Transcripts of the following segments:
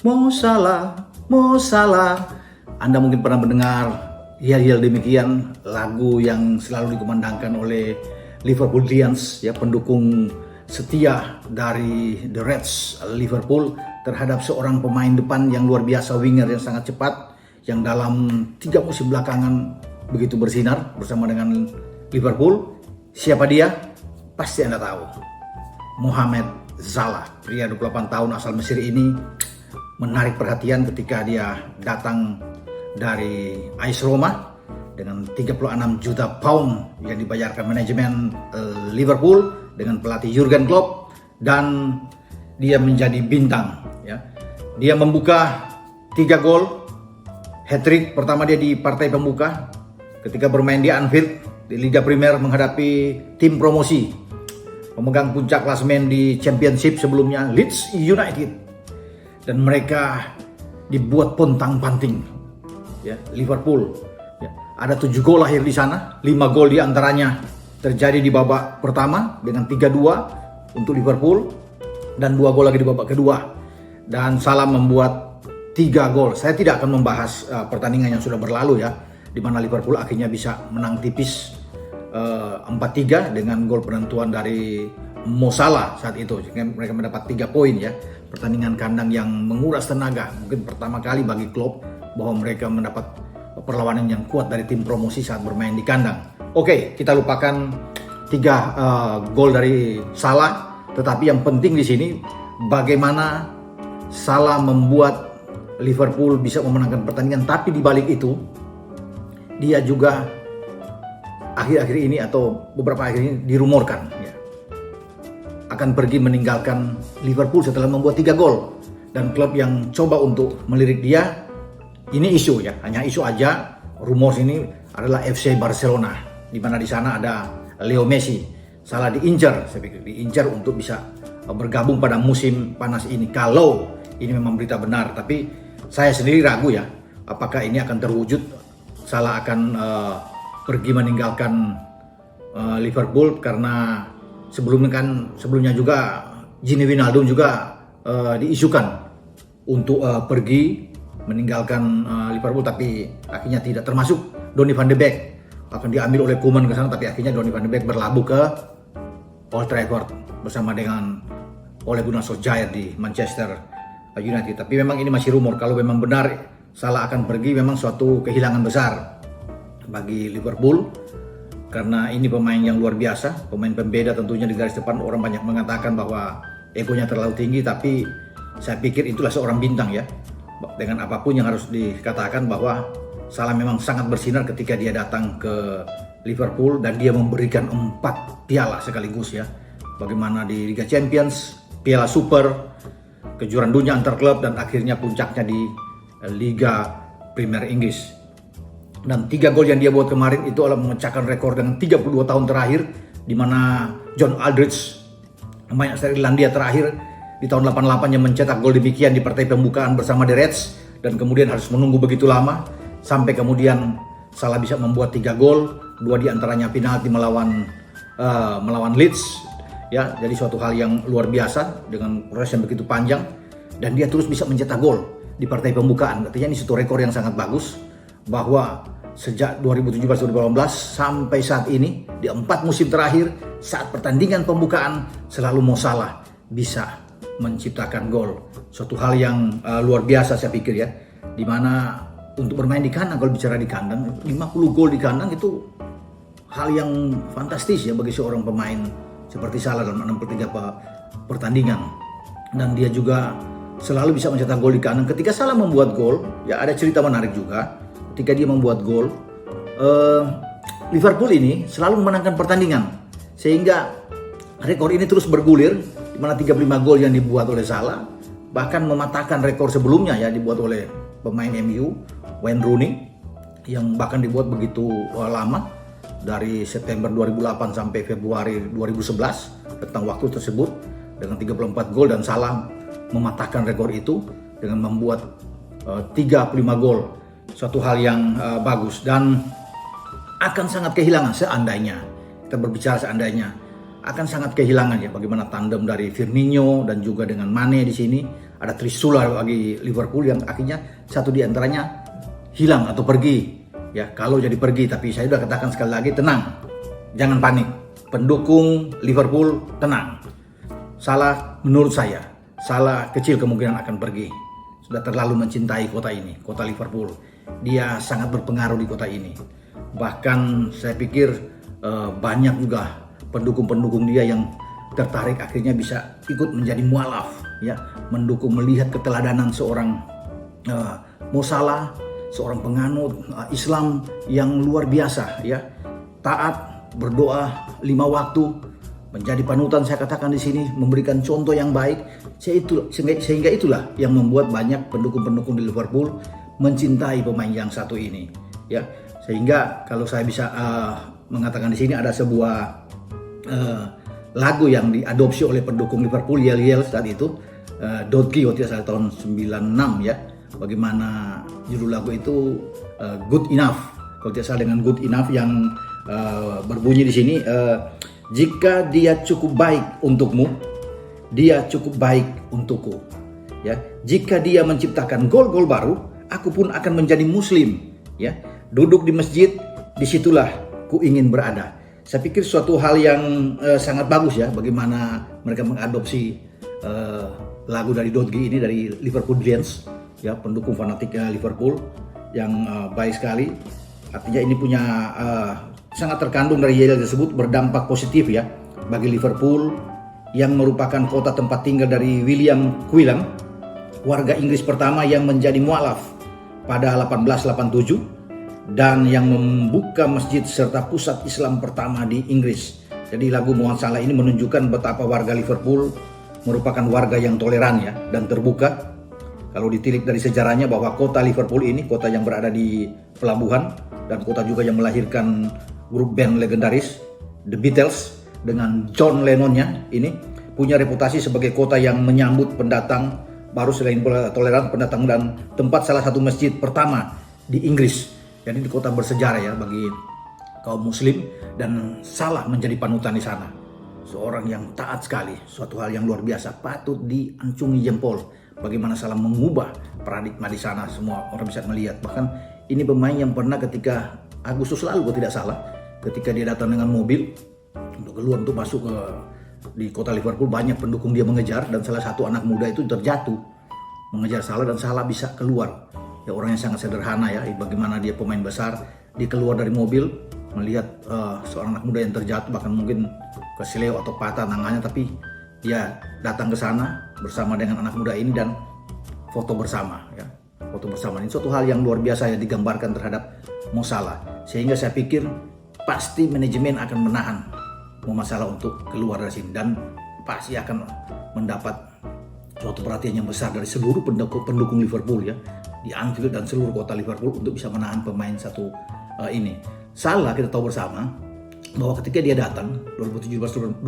Mo Salah, Mo Salah. Anda mungkin pernah mendengar yel-yel demikian, lagu yang selalu dikumandangkan oleh Liverpoolians, ya, pendukung setia dari The Reds Liverpool terhadap seorang pemain depan yang luar biasa, winger yang sangat cepat, yang dalam 3 musim belakangan begitu bersinar bersama dengan Liverpool. Siapa dia? Pasti Anda tahu. Mohamed Salah, pria 28 tahun asal Mesir ini menarik perhatian ketika dia datang dari AS Roma dengan 36 juta pound yang dibayarkan manajemen Liverpool dengan pelatih Jurgen Klopp, dan dia menjadi bintang, ya. Dia membuka 3 gol, hat-trick pertama dia di partai pembuka ketika bermain di Anfield di Liga Premier menghadapi tim promosi pemegang puncak klasemen di Championship sebelumnya, Leeds United, dan mereka dibuat pontang-panting, ya, Liverpool. Ya, ada 7 gol lahir di sana, 5 gol diantaranya terjadi di babak pertama dengan 3-2 untuk Liverpool, dan 2 gol lagi di babak kedua. Dan Salah membuat 3 gol. Saya tidak akan membahas pertandingan yang sudah berlalu, ya, di mana Liverpool akhirnya bisa menang tipis 4-3 dengan gol penentuan dari Mo Salah saat itu. Jadi mereka mendapat 3 poin, ya. Pertandingan kandang yang menguras tenaga, mungkin pertama kali bagi Klopp bahwa mereka mendapat perlawanan yang kuat dari tim promosi saat bermain di kandang. Oke, kita lupakan 3 gol dari Salah, tetapi yang penting di sini bagaimana Salah membuat Liverpool bisa memenangkan pertandingan. Tapi di balik itu dia juga akhir-akhir ini atau beberapa akhir ini dirumorkan, ya, akan pergi meninggalkan Liverpool setelah membuat 3 gol, dan klub yang coba untuk melirik dia, ini isu, ya, hanya isu aja. Rumor ini adalah FC Barcelona, di mana di sana ada Leo Messi. Salah diincar, saya pikir diincar untuk bisa bergabung pada musim panas ini. Kalau ini memang berita benar, tapi saya sendiri ragu, ya, apakah ini akan terwujud. Salah akan pergi meninggalkan Liverpool karena sebelumnya juga Gini Wijnaldum juga diisukan untuk pergi meninggalkan Liverpool, tapi akhirnya tidak, termasuk Donny van de Beek akan diambil oleh Koeman ke sana, tapi akhirnya Donny van de Beek berlabuh ke Old Trafford bersama dengan Ole Gunnar Solskjaer di Manchester United. Tapi memang ini masih rumor. Kalau memang benar Salah akan pergi, memang suatu kehilangan besar bagi Liverpool, karena ini pemain yang luar biasa, pemain pembeda tentunya di garis depan. Orang banyak mengatakan bahwa egonya terlalu tinggi, tapi saya pikir itulah seorang bintang, ya. Dengan apapun yang harus dikatakan bahwa Salah memang sangat bersinar ketika dia datang ke Liverpool, dan dia memberikan 4 piala sekaligus, ya. Bagaimana di Liga Champions, Piala Super, kejuaraan dunia antar klub, dan akhirnya puncaknya di Liga Premier Inggris. Dan 3 gol yang dia buat kemarin itu adalah memecahkan rekor dengan 32 tahun terakhir, di mana John Aldridge, pemain asal Irlandia terakhir di tahun 88 yang mencetak gol demikian di partai pembukaan bersama The Reds, dan kemudian harus menunggu begitu lama sampai kemudian Salah bisa membuat 3 gol, 2 diantaranya penalti melawan Leeds, ya. Jadi suatu hal yang luar biasa dengan proses yang begitu panjang, dan dia terus bisa mencetak gol di partai pembukaan. Artinya ini satu rekor yang sangat bagus, bahwa sejak 2017-2018 sampai saat ini di 4 musim terakhir saat pertandingan pembukaan selalu Mo Salah bisa menciptakan gol. Suatu hal yang luar biasa saya pikir, ya, dimana untuk bermain di kandang, kalau bicara di kandang 50 gol di kandang itu hal yang fantastis, ya, bagi seorang pemain seperti Salah dalam 63 pertandingan. Dan dia juga selalu bisa mencetak gol di kandang. Ketika Salah membuat gol, ya, ada cerita menarik juga. Ketika dia membuat gol, Liverpool ini selalu memenangkan pertandingan, sehingga rekor ini terus bergulir, di mana 35 gol yang dibuat oleh Salah bahkan mematahkan rekor sebelumnya, ya, dibuat oleh pemain MU Wayne Rooney, yang bahkan dibuat begitu lama, dari September 2008 sampai Februari 2011 tentang waktu tersebut dengan 34 gol, dan Salah mematahkan rekor itu dengan membuat 35 gol. Suatu hal yang bagus, dan akan sangat kehilangan seandainya, kita berbicara seandainya, akan sangat kehilangan, ya, bagaimana tandem dari Firmino dan juga dengan Mane di sini ada trisula bagi Liverpool yang akhirnya satu di antaranya hilang atau pergi. Ya, kalau jadi pergi, tapi saya sudah katakan sekali lagi, tenang, jangan panik. Pendukung Liverpool tenang. Salah menurut saya, Salah kecil kemungkinan akan pergi. Sudah terlalu mencintai kota ini, kota Liverpool. Dia sangat berpengaruh di kota ini. Bahkan saya pikir banyak juga pendukung-pendukung dia yang tertarik akhirnya bisa ikut menjadi mualaf, ya, mendukung, melihat keteladanan seorang Mo Salah, seorang penganut Islam yang luar biasa, ya, taat, berdoa 5 waktu, menjadi panutan. Saya katakan di sini, memberikan contoh yang baik. Sehingga itulah yang membuat banyak pendukung-pendukung di Liverpool mencintai pemain yang satu ini, ya. Sehingga kalau saya bisa mengatakan di sini ada sebuah lagu yang diadopsi oleh pendukung Liverpool, yel-yel saat itu, Dotki waktu itu tahun 96, ya. Bagaimana judul lagu itu, Good Enough. Kalau tidak salah dengan Good Enough yang berbunyi di sini, jika dia cukup baik untukmu, dia cukup baik untukku. Ya, jika dia menciptakan gol-gol baru, aku pun akan menjadi muslim. Ya, duduk di masjid, disitulah ku ingin berada. Saya pikir suatu hal yang sangat bagus, ya, bagaimana mereka mengadopsi lagu dari Dotki ini dari Liverpoolians, ya, pendukung fanatik Liverpool yang baik sekali. Artinya ini punya sangat terkandung dari yel tersebut, berdampak positif, ya, bagi Liverpool yang merupakan kota tempat tinggal dari William Quillen, warga Inggris pertama yang menjadi mualaf pada 1887 dan yang membuka masjid serta pusat Islam pertama di Inggris. Jadi lagu Mo Salah ini menunjukkan betapa warga Liverpool merupakan warga yang toleran, ya, dan terbuka. Kalau ditilik dari sejarahnya bahwa kota Liverpool ini kota yang berada di pelabuhan dan kota juga yang melahirkan grup band legendaris The Beatles dengan John Lennonnya, ini punya reputasi sebagai kota yang menyambut pendatang baru selain toleran pendatang dan tempat salah satu masjid pertama di Inggris. Jadi di kota bersejarah, ya, bagi kaum muslim, dan Salah menjadi panutan di sana. Seorang yang taat sekali, suatu hal yang luar biasa, patut diancungi jempol. Bagaimana Salah mengubah paradigma di sana, semua orang bisa melihat. Bahkan ini pemain yang pernah ketika Agustus lalu, kalau tidak salah, ketika dia datang dengan mobil untuk keluar untuk masuk di kota Liverpool, banyak pendukung dia mengejar dan salah satu anak muda itu terjatuh mengejar Salah dan Salah bisa keluar. Ya, orang yang sangat sederhana, ya, bagaimana dia pemain besar, dia keluar dari mobil melihat seorang anak muda yang terjatuh, bahkan mungkin keseleo atau patah tangannya, tapi dia datang ke sana bersama dengan anak muda ini dan foto bersama, ya, foto bersama. Ini suatu hal yang luar biasa yang digambarkan terhadap Mo Salah, sehingga saya pikir pasti manajemen akan menahan Mo Salah untuk keluar dari sini dan pasti akan mendapat suatu perhatian yang besar dari seluruh pendukung Liverpool, ya, di Anfield dan seluruh kota Liverpool untuk bisa menahan pemain satu ini. Salah kita tahu bersama bahwa ketika dia datang 2017-2018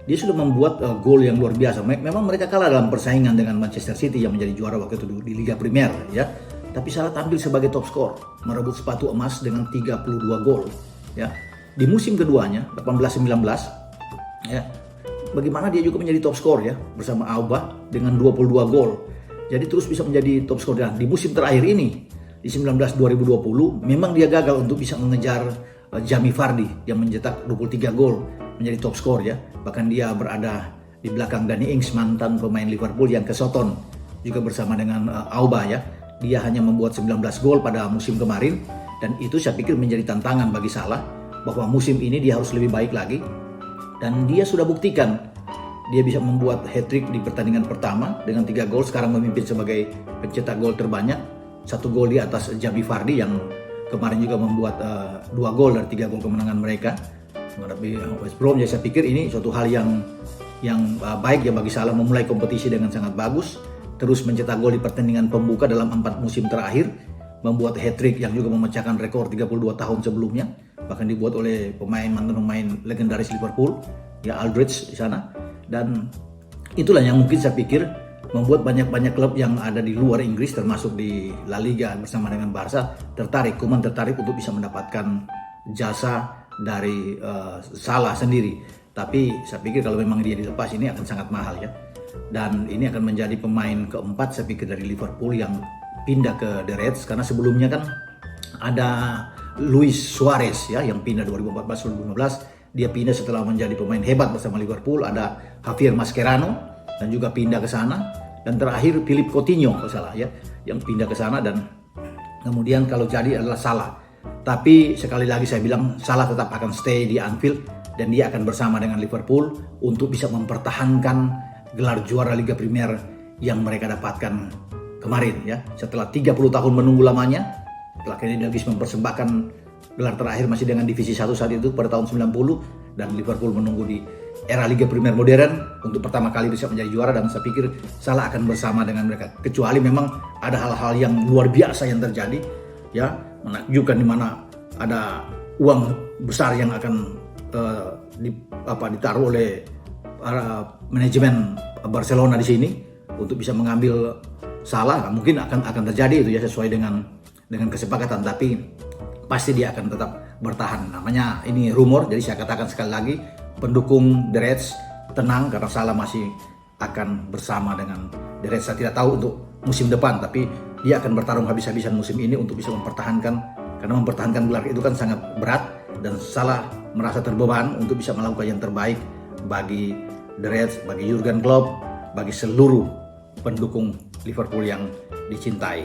dia sudah membuat gol yang luar biasa. Memang mereka kalah dalam persaingan dengan Manchester City yang menjadi juara waktu itu di Liga Premier, ya. Tapi Salah tampil sebagai top skor, merebut sepatu emas dengan 32 gol, ya. Di musim keduanya 18-19, ya, bagaimana dia juga menjadi top skor, ya, bersama Auba dengan 22 gol. Jadi terus bisa menjadi top skor. Dan di musim terakhir ini di 2019-2020 memang dia gagal untuk bisa mengejar Jamie Vardy yang mencetak 23 gol menjadi top skor, ya. Bahkan dia berada di belakang Danny Ings, mantan pemain Liverpool yang ke Soton juga bersama dengan Auba, ya. Dia hanya membuat 19 gol pada musim kemarin dan itu saya pikir menjadi tantangan bagi Salah bahwa musim ini dia harus lebih baik lagi, dan dia sudah buktikan dia bisa membuat hat-trick di pertandingan pertama dengan 3 gol, sekarang memimpin sebagai pencetak gol terbanyak, 1 gol di atas Jamie Vardy yang kemarin juga membuat 2 gol dari 3 gol kemenangan mereka menghadapi West Brom. Ya, saya pikir ini suatu hal yang baik, ya, bagi Salah memulai kompetisi dengan sangat bagus, terus mencetak gol di pertandingan pembuka dalam 4 musim terakhir, membuat hat-trick yang juga memecahkan rekor 32 tahun sebelumnya, bahkan dibuat oleh mantan pemain legendaris Liverpool, ya, Aldridge di sana. Dan itulah yang mungkin saya pikir membuat banyak klub yang ada di luar Inggris termasuk di La Liga bersama dengan Barca tertarik untuk bisa mendapatkan jasa dari Salah sendiri. Tapi saya pikir kalau memang dia dilepas ini akan sangat mahal, ya. dan ini akan menjadi pemain keempat saya pikir dari Liverpool yang pindah ke The Reds, karena sebelumnya kan ada Luis Suarez ya yang pindah 2014-2015. Dia pindah setelah menjadi pemain hebat bersama Liverpool. Ada Javier Mascherano dan juga pindah ke sana, dan terakhir Philippe Coutinho kalau salah ya yang pindah ke sana, dan kemudian kalau jadi adalah Salah. Tapi sekali lagi saya bilang Salah tetap akan stay di Anfield dan dia akan bersama dengan Liverpool untuk bisa mempertahankan gelar juara Liga Premier yang mereka dapatkan kemarin ya. Setelah 30 tahun menunggu lamanya, setelah Kenny Dalglish mempersembahkan gelar terakhir masih dengan divisi 1 saat itu pada tahun 90, dan Liverpool menunggu di era Liga Premier modern untuk pertama kali bisa menjadi juara, dan saya pikir Salah akan bersama dengan mereka. Kecuali memang ada hal-hal yang luar biasa yang terjadi ya, menakjubkan di mana ada uang besar yang akan ditaruh oleh para manajemen Barcelona di sini untuk bisa mengambil Salah. Nah, mungkin akan terjadi itu ya sesuai dengan kesepakatan, tapi pasti dia akan tetap bertahan. Namanya ini rumor, jadi saya katakan sekali lagi, pendukung The Reds tenang karena Salah masih akan bersama dengan The Reds. Saya tidak tahu untuk musim depan, tapi dia akan bertarung habis-habisan musim ini untuk bisa mempertahankan, karena mempertahankan gelar itu kan sangat berat, dan Salah merasa terbeban untuk bisa melakukan yang terbaik bagi The Reds, bagi Jurgen Klopp, bagi seluruh pendukung Liverpool yang dicintai.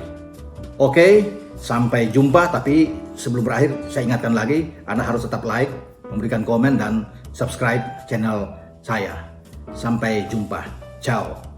Oke, sampai jumpa. Tapi sebelum berakhir saya ingatkan lagi, Anda harus tetap like, memberikan komen, dan subscribe channel saya. Sampai jumpa. Ciao.